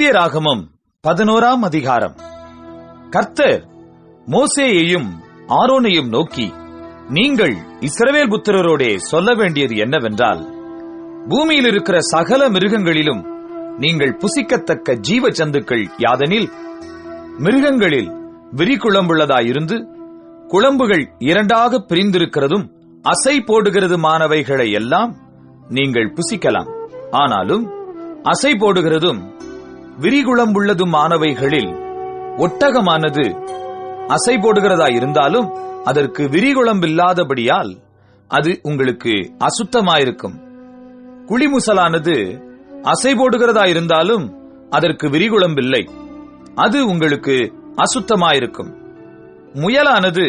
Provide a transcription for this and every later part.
லேவியராகமம் 11ஆம் அதிகாரம். கர்த்தர் மோசேயையும் ஆரோனையும் நோக்கி, நீங்கள் இஸ்ரவேல் புத்திரரோடே சொல்ல வேண்டியது என்னவென்றால், பூமியில் இருக்கிற சகல மிருகங்களிலும் நீங்கள் புசிக்கத்தக்க ஜீவ ஜந்துக்கள் யாதெனில், மிருகங்களில் விரிகுளம்புள்ளதாயிருந்து குளம்புகள் இரண்டாக பிரிந்திருக்கிறதும் அசை போடுகிறதுமானவைகளை எல்லாம் நீங்கள் புசிக்கலாம். ஆனாலும் அசை போடுகிறதும் விரிகுளம்புள்ளதுமானவைகளில் ஒட்டகமானது அசை போடுகிறதாயிருந்தாலும் அதற்கு விரிகுளம்பில்லாதபடியால் அது உங்களுக்கு அசுத்தமாயிருக்கும். குளிமுசலானது அசை போடுகிறதாயிருந்தாலும் அதற்கு விரிகுளம்பில்லை, அது உங்களுக்கு அசுத்தமாயிருக்கும். முயலானது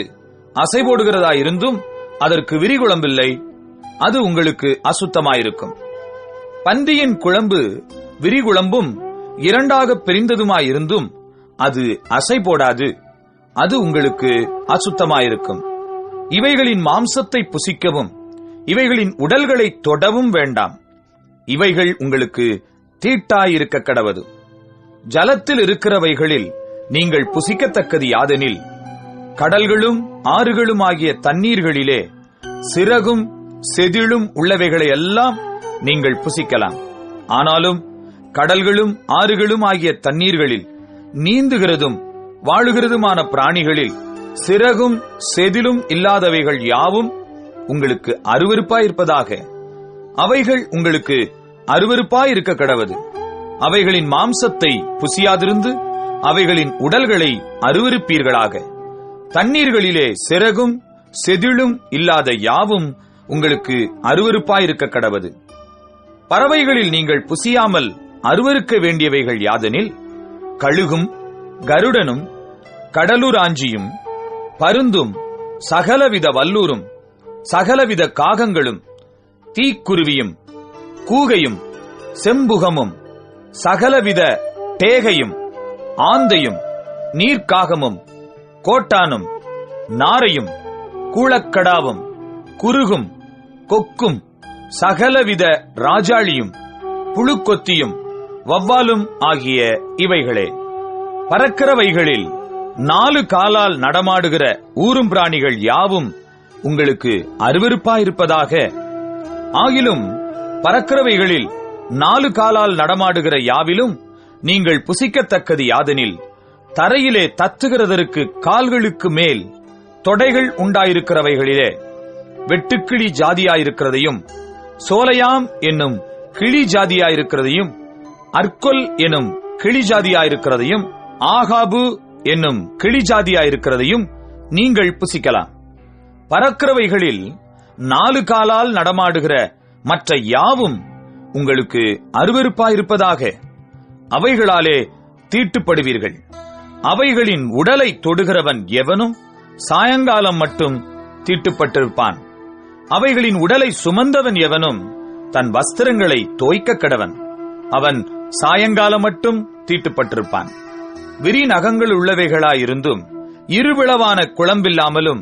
அசை போடுகிறதாயிருந்தும் அதற்கு விரிகுளம்பில்லை, அது உங்களுக்கு அசுத்தமாயிருக்கும். பன்றியின் குழம்பு விரிகுளம்பும் இரண்டாக பிரிந்ததுமாயிருந்தும் அது அசை போடாது, அது உங்களுக்கு அசுத்தமாயிருக்கும். இவைகளின் மாம்சத்தை புசிக்கவும் இவைகளின் உடல்களை தொடவும் வேண்டாம், இவைகள் உங்களுக்கு தீட்டாயிருக்க கடவது. ஜலத்தில் இருக்கிறவைகளில் நீங்கள் புசிக்கத்தக்கது யாதெனில், கடல்களும் ஆறுகளும் ஆகிய தண்ணீர்களிலே சிறகும் செதிழும் உள்ளவைகளை எல்லாம் நீங்கள் புசிக்கலாம். ஆனாலும் கடல்களும் ஆறுகளும் ஆகிய தண்ணீர்களில் நீந்துகிறதும் வாழுகிறதுமான பிராணிகளில் சிறகும் செதிலும் இல்லாதவைகள் யாவும் உங்களுக்கு அருவருப்பாயிருப்பதாக. அவைகள் உங்களுக்கு அருவருப்பாயிருக்க கடவது. அவைகளின் மாம்சத்தை புசியாதிருந்து அவைகளின் உடல்களை அருவருப்பீர்களாக. தண்ணீர்களிலே சிறகும் செதிழும் இல்லாத யாவும் உங்களுக்கு அருவருப்பாயிருக்க கடவது. பறவைகளில் நீங்கள் புசியாமல் அருவருக்க வேண்டியவைகள் யாதெனில், கழுகும் கருடனும் கடலுராஞ்சியும் பருந்தும் சகலவித வல்லூரும் சகலவித காகங்களும் தீக்குருவியும் கூகையும் செம்புகமும் சகலவித டேகையும் ஆந்தையும் நீர்க்காகமும் கோட்டானும் நாரையும் கூளக்கடாவும் குருகும் கொக்கும் சகலவித ராஜாளியும் புழுக்கொத்தியும் வவ்வாலும் ஆகிய இவைகளே. பறக்கிறவைகளில் 4 காலால் நடமாடுகிற ஊரும் பிராணிகள் யாவும் உங்களுக்கு அருவருப்பாயிருப்பதாக. ஆகிலும் பறக்கிறவைகளில் 4 காலால் நடமாடுகிற யாவிலும் நீங்கள் புசிக்கத்தக்கது யாதெனில், தரையிலே தத்துகிறதற்கு கால்களுக்கு மேல் தொடைகள் உண்டாயிருக்கிறவைகளிலே வெட்டுக்கிளி ஜாதியாயிருக்கிறதையும், சோலையாம் என்னும் கிளி ஜாதியாயிருக்கிறதையும், அர்கொல் என்னும் கிளி ஜாதியாயிருக்கிறதையும், ஆகாபு என்னும் கிளி ஜாதியாயிருக்கிறதையும் நீங்கள் புசிக்கலாம். பறக்கிறவைகளில் 4 காலால் நடமாடுகிற மற்ற யாவும் உங்களுக்கு அருவருப்பாயிருப்பதாக. அவைகளாலே தீட்டுப்படுவீர்கள். அவைகளின் உடலை தொடுகிறவன் எவனும் சாயங்காலம் மட்டும் தீட்டுப்பட்டிருப்பான். அவைகளின் உடலை சுமந்தவன் எவனும் தன் வஸ்திரங்களை தோய்க்க கடவன். அவன் சாயங்காலம் மட்டும் தீட்டுப்பட்டிருப்பான். விரி நகங்கள் உள்ளவைகளாயிருந்தும் இருவிளவான குளம்பில்லாமலும்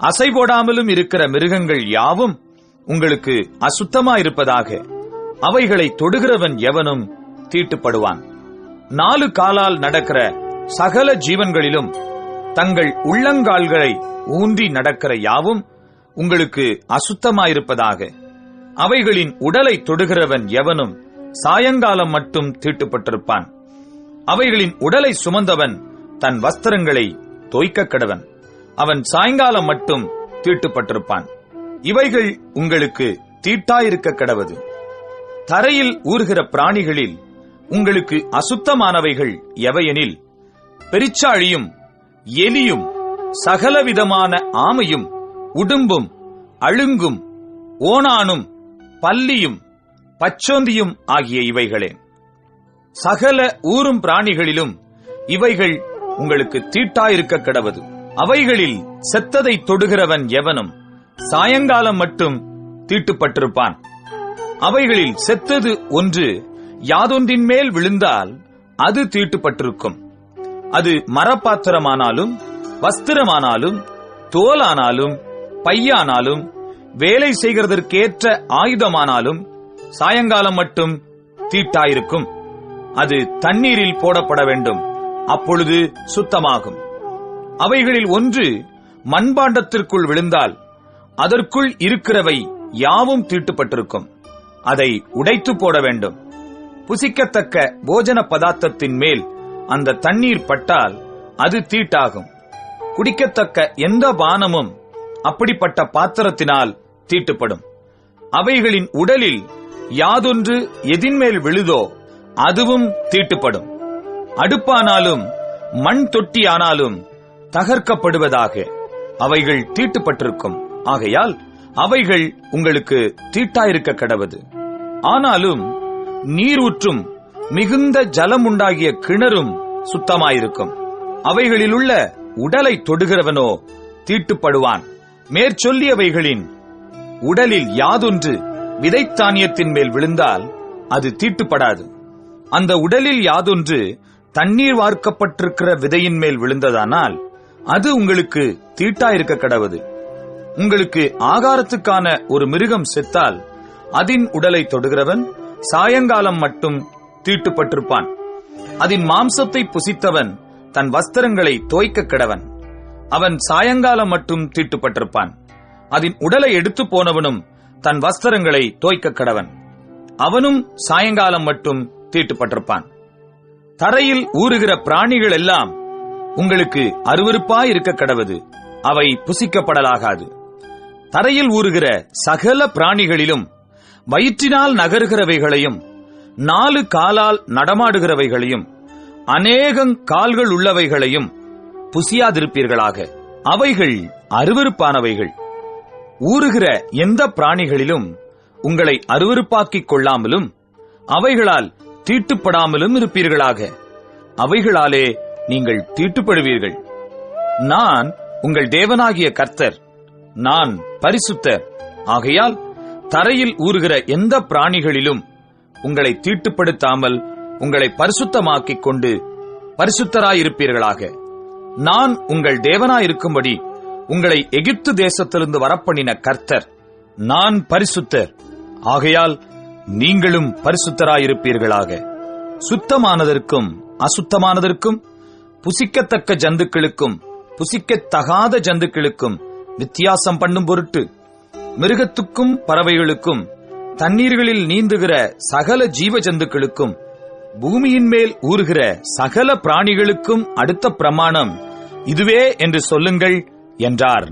அசை போடாமலும் இருக்கிற மிருகங்கள் யாவும் உங்களுக்கு அசுத்தமாயிருப்பதாக. அவைகளை தொடுகிறவன் எவனும் தீட்டுப்படுவான். 4 காலால் நடக்கிற சகல ஜீவன்களிலும் தங்கள் உள்ளங்கால்களை ஊன்றி நடக்கிற யாவும் உங்களுக்கு அசுத்தமாயிருப்பதாக. அவைகளின் உடலை தொடுகிறவன் எவனும் சாயங்காலம் மட்டும் தீட்டுப்பட்டிருப்பான். அவைகளின் உடலை சுமந்தவன் தன் வஸ்திரங்களை தோய்க்க கடவன். அவன் சாயங்காலம் மட்டும் தீட்டுப்பட்டிருப்பான். இவைகள் உங்களுக்கு தீட்டாயிருக்க கடவது. தரையில் ஊறுகிற பிராணிகளில் உங்களுக்கு அசுத்தமானவைகள் எவையெனில், பெரிச்சாழியும் எலியும் சகலவிதமான ஆமையும் உடும்பும் அழுங்கும் ஓணானும் பல்லியும் பச்சோந்தியும் ஆகிய இவைகளே. சகல ஊரும் பிராணிகளிலும் இவைகள் உங்களுக்கு தீட்டாயிருக்க கடவது. அவைகளில் செத்ததை தொடுகிறவன் எவனும் சாயங்காலம் மட்டும் தீட்டுப்பட்டிருப்பான். அவைகளில் செத்தது ஒன்று யாதொன்றின் மேல் விழுந்தால் அது தீட்டுப்பட்டிருக்கும். அது மரப்பாத்திரமானாலும் வஸ்திரமானாலும் தோலானாலும் பையானாலும் வேலை செய்கிறதற்கேற்ற ஆயுதமானாலும் சாயங்காலம் மட்டும் தீட்டாயிருக்கும். அது தண்ணீரில் போடப்பட வேண்டும். அப்பொழுது சுத்தமாகும். அவைகளில் ஒன்று மண்பாண்டத்திற்குள் விழுந்தால் அதற்குள் இருக்கிறவை யாவும் தீட்டுப்பட்டிருக்கும். அதை உடைத்து போட வேண்டும். புசிக்கத்தக்க போஜன பதார்த்தத்தின் மேல் அந்த தண்ணீர் பட்டால் அது தீட்டாகும். குடிக்கத்தக்க எந்த பானமும் அப்படிப்பட்ட பாத்திரத்தினால் தீட்டுப்படும். அவைகளின் உடலில் யாதொன்று எதின்மேல் விழுதோ அதுவும் தீட்டுப்படும். அடுப்பானாலும் மண் தொட்டியானாலும் தகர்க்கப்படுவதாக அவைகள் தீட்டுப்பட்டிருக்கும். ஆகையால் அவைகள் உங்களுக்கு தீட்டாயிருக்க கடவது. ஆனாலும் நீரூற்றும் மிகுந்த ஜலம் உண்டாகிய கிணறும் சுத்தமாயிருக்கும். அவைகளிலுள்ள உடலை தொடுகிறவனோ தீட்டுப்படுவான். மேற்சொல்லியவைகளின் உடலில் யாதொன்று விதைத்தானியத்தின் மேல் விழுந்தால் அது தீட்டுப்படாது. அந்த உடலில் யாதொன்று தண்ணீர் வார்க்கப்பட்டிருக்கிற விதையின் மேல் விழுந்ததானால் அது உங்களுக்கு தீட்டாயிருக்க கடவது. உங்களுக்கு ஆகாரத்துக்கான ஒரு மிருகம் செத்தால் அதன் உடலை தொடுகிறவன் சாயங்காலம் மட்டும் தீட்டுப்பட்டிருப்பான். அதன் மாம்சத்தை புசித்தவன் தன் வஸ்திரங்களை தோய்க்க கடவன். அவன் சாயங்காலம் மட்டும் தீட்டுப்பட்டிருப்பான். அதன் உடலை எடுத்து போனவனும் தன் வஸ்திரங்களை தோய்க்க கடவன். அவனும் சாயங்காலம் மட்டும் தீட்டுப்பட்டிருப்பான். தரையில் ஊறுகிற பிராணிகள் எல்லாம் உங்களுக்கு அருவருப்பாயிருக்க கடவது. அவை புசிக்கப்படலாகாது. தரையில் ஊறுகிற சகல பிராணிகளிலும் வயிற்றினால் நகருகிறவைகளையும் 4 காலால் நடமாடுகிறவைகளையும் அநேகங் கால்கள் உள்ளவைகளையும் புசியாதிருப்பீர்களாக. அவைகள் அருவருப்பானவைகள். ஊறுகிற எந்த பிராணிகளிலும் உங்களை அருவருப்பாக்கிக் கொள்ளாமலும் அவைகளால் தீட்டுப்படாமலும் இருப்பீர்களாக. அவைகளாலே நீங்கள் தீட்டுப்படுவீர்கள். நான் உங்கள் தேவனாகிய கர்த்தர். நான் பரிசுத்தர். ஆகையால் தரையில் ஊறுகிற எந்த பிராணிகளிலும் உங்களை தீட்டுப்படுத்தாமல் உங்களை பரிசுத்தமாக்கிக் கொண்டு பரிசுத்தராயிருப்பீர்களாக. நான் உங்கள் தேவனாயிருக்கும்படி உங்களை எகிப்து தேசத்திலிருந்து வரப்பண்ணின கர்த்தர். நான் பரிசுத்தர். ஆகையால் நீங்களும் பரிசுத்தராயிருப்பீர்களாக. சுத்தமானதற்கும் அசுத்தமானதற்கும், புசிக்கத்தக்க ஜந்துக்களுக்கும் புசிக்கத்தகாத ஜந்துக்களுக்கும் வித்தியாசம் பண்ணும் பொருட்டு மிருகத்துக்கும் பறவைகளுக்கும் தண்ணீர்களில் நீந்துகிற சகல ஜீவ ஜந்துக்களுக்கும் பூமியின் மேல் ஊறுகிற சகல பிராணிகளுக்கும் அடுத்த பிரமாணம் இதுவே என்று சொல்லுங்கள் என்றார்.